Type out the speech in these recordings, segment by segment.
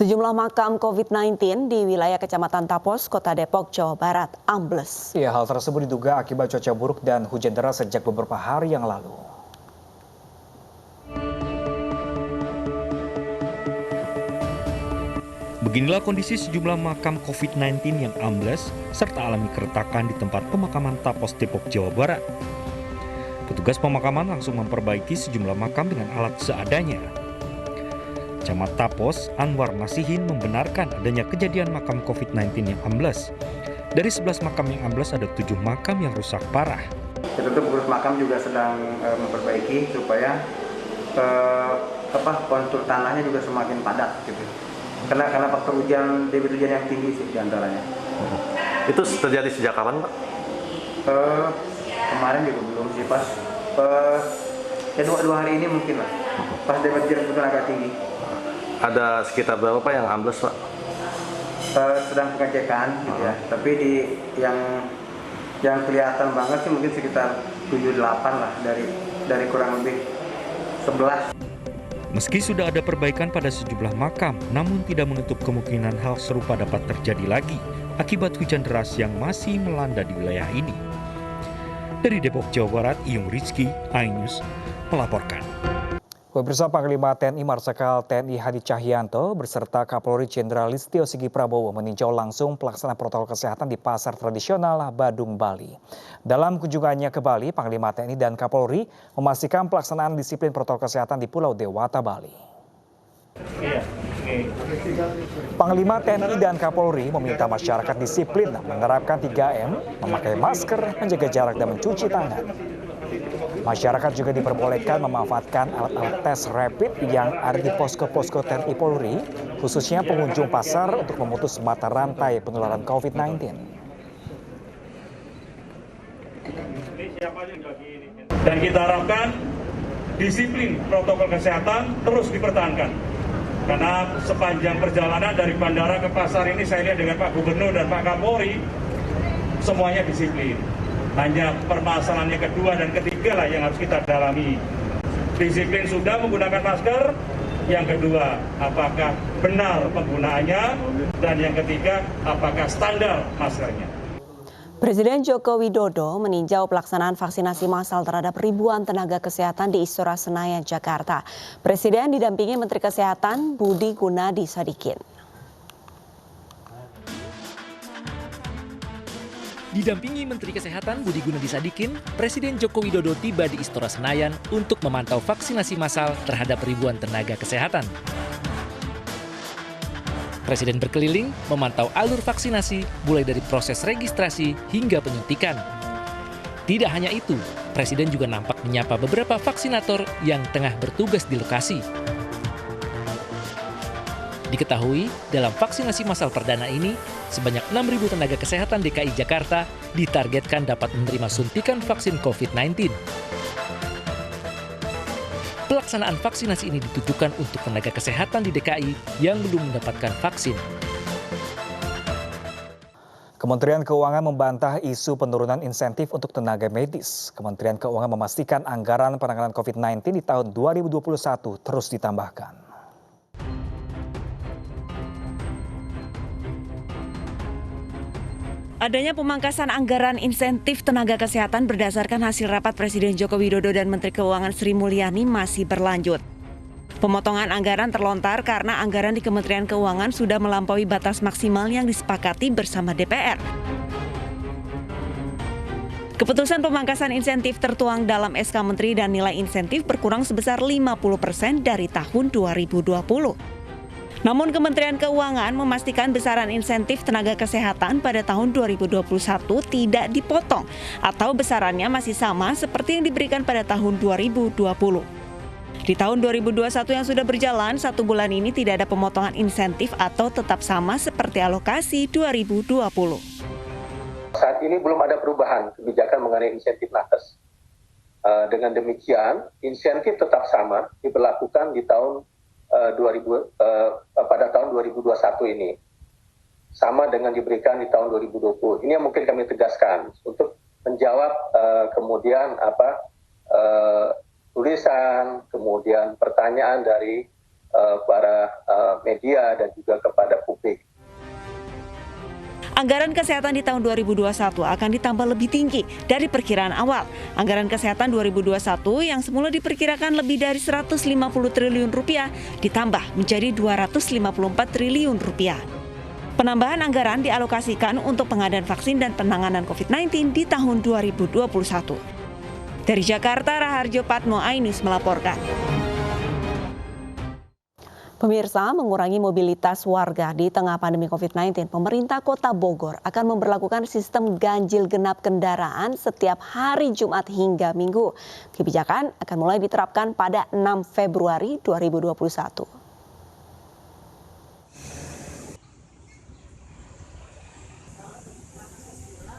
Sejumlah makam COVID-19 di wilayah Kecamatan Tapos, Kota Depok, Jawa Barat, ambles. Ya, hal tersebut diduga akibat cuaca buruk dan hujan deras sejak beberapa hari yang lalu. Beginilah kondisi sejumlah makam COVID-19 yang ambles serta alami keretakan di tempat pemakaman Tapos, Depok, Jawa Barat. Petugas pemakaman langsung memperbaiki sejumlah makam dengan alat seadanya. Camat Tapos, Anwar Nasihin membenarkan adanya kejadian makam COVID-19 yang ambles. Dari 11 makam yang ambles ada 7 makam yang rusak parah. Tentu pengurus makam juga sedang memperbaiki supaya kontur tanahnya juga semakin padat gitu. Karena faktor hujan, debit hujan yang tinggi sih diantaranya. Itu terjadi sejak kapan, Pak? Kemarin juga belum sih, pas dua hari ini mungkin lah. Pas debit hujan itu agak tinggi. Ada sekitar berapa Pak yang ambles, Pak? Sedang pengecekan gitu ya. Tapi yang kelihatan banget sih mungkin sekitar 7-8 lah dari kurang lebih 11. Meski sudah ada perbaikan pada sejumlah makam, namun tidak menutup kemungkinan hal serupa dapat terjadi lagi akibat hujan deras yang masih melanda di wilayah ini. Dari Depok, Jawa Barat, Iyung Rizky, iNews melaporkan. Pemirsa, Panglima TNI Marsikal TNI Hadi Cahyanto beserta Kapolri Jenderal Listio Sigit Prabowo meninjau langsung pelaksanaan protokol kesehatan di pasar tradisional Badung, Bali. Dalam kunjungannya ke Bali, Panglima TNI dan Kapolri memastikan pelaksanaan disiplin protokol kesehatan di Pulau Dewata, Bali. Panglima TNI dan Kapolri meminta masyarakat disiplin menerapkan 3M, memakai masker, menjaga jarak dan mencuci tangan. Masyarakat juga diperbolehkan memanfaatkan alat-alat tes rapid yang ada di posko-posko TNI Polri, khususnya pengunjung pasar untuk memutus mata rantai penularan COVID-19. Dan kita harapkan disiplin protokol kesehatan terus dipertahankan. Karena sepanjang perjalanan dari bandara ke pasar ini saya lihat dengan Pak Gubernur dan Pak Kapolri, semuanya disiplin. Hanya permasalahan yang kedua dan ketiga lah yang harus kita dalami. Disiplin sudah menggunakan masker, yang kedua apakah benar penggunaannya, dan yang ketiga apakah standar maskernya. Presiden Joko Widodo meninjau pelaksanaan vaksinasi massal terhadap ribuan tenaga kesehatan di Istora Senayan, Jakarta. Presiden didampingi Menteri Kesehatan Budi Gunadi Sadikin. Didampingi Menteri Kesehatan Budi Gunadi Sadikin, Presiden Joko Widodo tiba di Istora Senayan untuk memantau vaksinasi massal terhadap ribuan tenaga kesehatan. Presiden berkeliling memantau alur vaksinasi mulai dari proses registrasi hingga penyuntikan. Tidak hanya itu, Presiden juga nampak menyapa beberapa vaksinator yang tengah bertugas di lokasi. Diketahui, dalam vaksinasi massal perdana ini, sebanyak 6.000 tenaga kesehatan DKI Jakarta ditargetkan dapat menerima suntikan vaksin COVID-19. Pelaksanaan vaksinasi ini ditujukan untuk tenaga kesehatan di DKI yang belum mendapatkan vaksin. Kementerian Keuangan membantah isu penurunan insentif untuk tenaga medis. Kementerian Keuangan memastikan anggaran penanganan COVID-19 di tahun 2021 terus ditambahkan. Adanya pemangkasan anggaran insentif tenaga kesehatan berdasarkan hasil rapat Presiden Joko Widodo dan Menteri Keuangan Sri Mulyani masih berlanjut. Pemotongan anggaran terlontar karena anggaran di Kementerian Keuangan sudah melampaui batas maksimal yang disepakati bersama DPR. Keputusan pemangkasan insentif tertuang dalam SK Menteri dan nilai insentif berkurang sebesar 50% dari tahun 2020. Namun Kementerian Keuangan memastikan besaran insentif tenaga kesehatan pada tahun 2021 tidak dipotong atau besarannya masih sama seperti yang diberikan pada tahun 2020. Di tahun 2021 yang sudah berjalan, 1 bulan ini tidak ada pemotongan insentif atau tetap sama seperti alokasi 2020. Saat ini belum ada perubahan kebijakan mengenai insentif nakes. Dengan demikian, insentif tetap sama diberlakukan di tahun pada tahun 2021 ini, sama dengan diberikan di tahun 2020. Ini yang mungkin kami tegaskan untuk menjawab kemudian tulisan, kemudian pertanyaan dari para media dan juga kepada publik. Anggaran kesehatan di tahun 2021 akan ditambah lebih tinggi dari perkiraan awal. Anggaran kesehatan 2021 yang semula diperkirakan lebih dari 150 triliun rupiah ditambah menjadi 254 triliun rupiah. Penambahan anggaran dialokasikan untuk pengadaan vaksin dan penanganan COVID-19 di tahun 2021. Dari Jakarta, Raharjo Patmo Ainus melaporkan. Pemirsa, mengurangi mobilitas warga di tengah pandemi COVID-19, pemerintah Kota Bogor akan memberlakukan sistem ganjil genap kendaraan setiap hari Jumat hingga Minggu. Kebijakan akan mulai diterapkan pada 6 Februari 2021.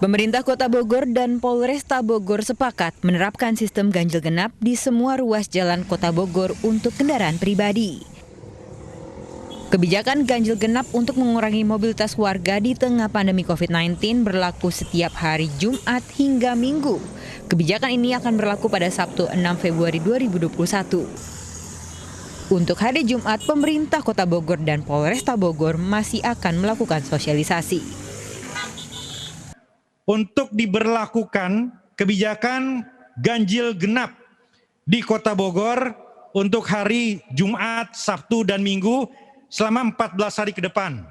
Pemerintah Kota Bogor dan Polresta Bogor sepakat menerapkan sistem ganjil genap di semua ruas jalan Kota Bogor untuk kendaraan pribadi. Kebijakan ganjil genap untuk mengurangi mobilitas warga di tengah pandemi COVID-19 berlaku setiap hari Jumat hingga Minggu. Kebijakan ini akan berlaku pada Sabtu 6 Februari 2021. Untuk hari Jumat, pemerintah Kota Bogor dan Polresta Bogor masih akan melakukan sosialisasi. Untuk diberlakukan kebijakan ganjil genap di Kota Bogor untuk hari Jumat, Sabtu, dan Minggu selama 14 hari ke depan.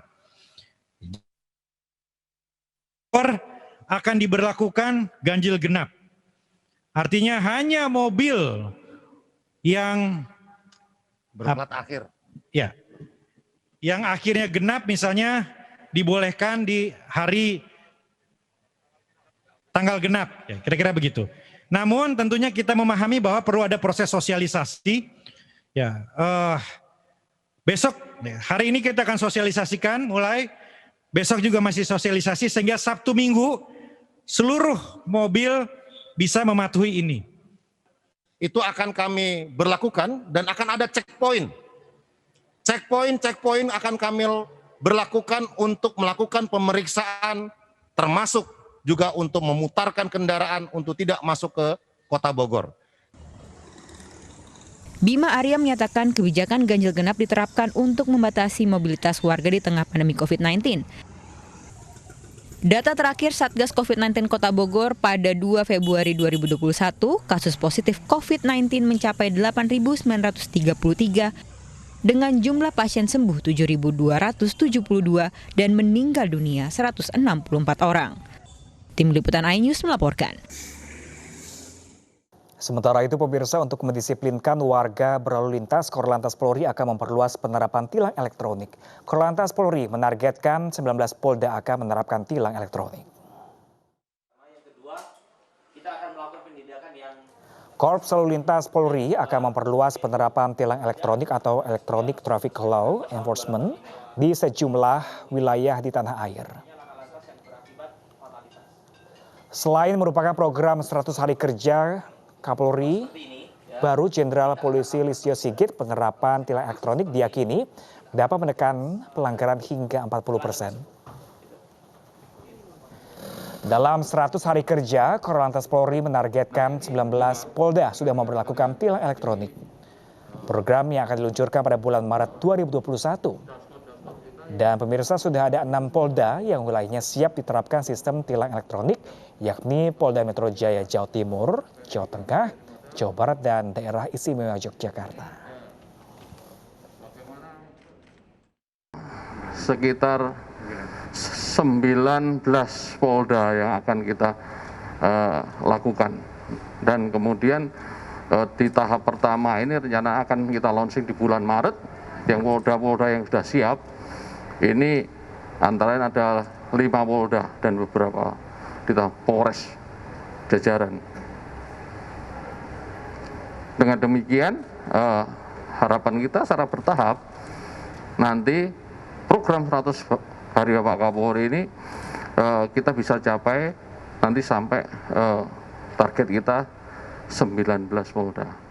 Akan diberlakukan ganjil genap. Artinya hanya mobil yang berplat akhir. Ya. Yang akhirnya genap misalnya dibolehkan di hari tanggal genap, ya, kira-kira begitu. Namun tentunya kita memahami bahwa perlu ada proses sosialisasi. Ya, besok, hari ini kita akan sosialisasikan mulai, besok juga masih sosialisasi sehingga Sabtu Minggu seluruh mobil bisa mematuhi ini. Itu akan kami berlakukan dan akan ada checkpoint. Checkpoint akan kami berlakukan untuk melakukan pemeriksaan termasuk juga untuk memutarkan kendaraan untuk tidak masuk ke Kota Bogor. Bima Arya menyatakan kebijakan ganjil genap diterapkan untuk membatasi mobilitas warga di tengah pandemi COVID-19. Data terakhir Satgas COVID-19 Kota Bogor pada 2 Februari 2021, kasus positif COVID-19 mencapai 8.933 dengan jumlah pasien sembuh 7.272 dan meninggal dunia 164 orang. Tim Liputan iNews melaporkan. Sementara itu pemirsa, untuk mendisiplinkan warga berlalu lintas, Korlantas Polri akan memperluas penerapan tilang elektronik. Korlantas Polri menargetkan 19 Polda akan menerapkan tilang elektronik. Korps Lalu Lintas Polri akan memperluas penerapan tilang elektronik atau Electronic Traffic Law Enforcement di sejumlah wilayah di tanah air. Selain merupakan program 100 hari kerja Kapolri baru Jenderal Polisi Listio Sigit, penerapan tilang elektronik diyakini dapat menekan pelanggaran hingga 40%. Dalam 100 hari kerja, Korlantas Polri menargetkan 19 Polda sudah memperlakukan tilang elektronik. Program yang akan diluncurkan pada bulan Maret 2021. Dan pemirsa, sudah ada 6 Polda yang wilayahnya siap diterapkan sistem tilang elektronik, yakni Polda Metro Jaya Jawa Timur, Jawa Tengah, Jawa Barat, dan Daerah Istimewa Yogyakarta. Sekitar 19 Polda yang akan kita lakukan. Dan kemudian di tahap pertama ini rencana akan kita launching di bulan Maret. Yang Polda-Polda yang sudah siap, ini antara lain ada 5 Polda dan beberapa di tahap Polres jajaran. Dengan demikian harapan kita secara bertahap nanti program 100 hari Bapak Kapolri ini kita bisa capai nanti sampai target kita 19 Polda.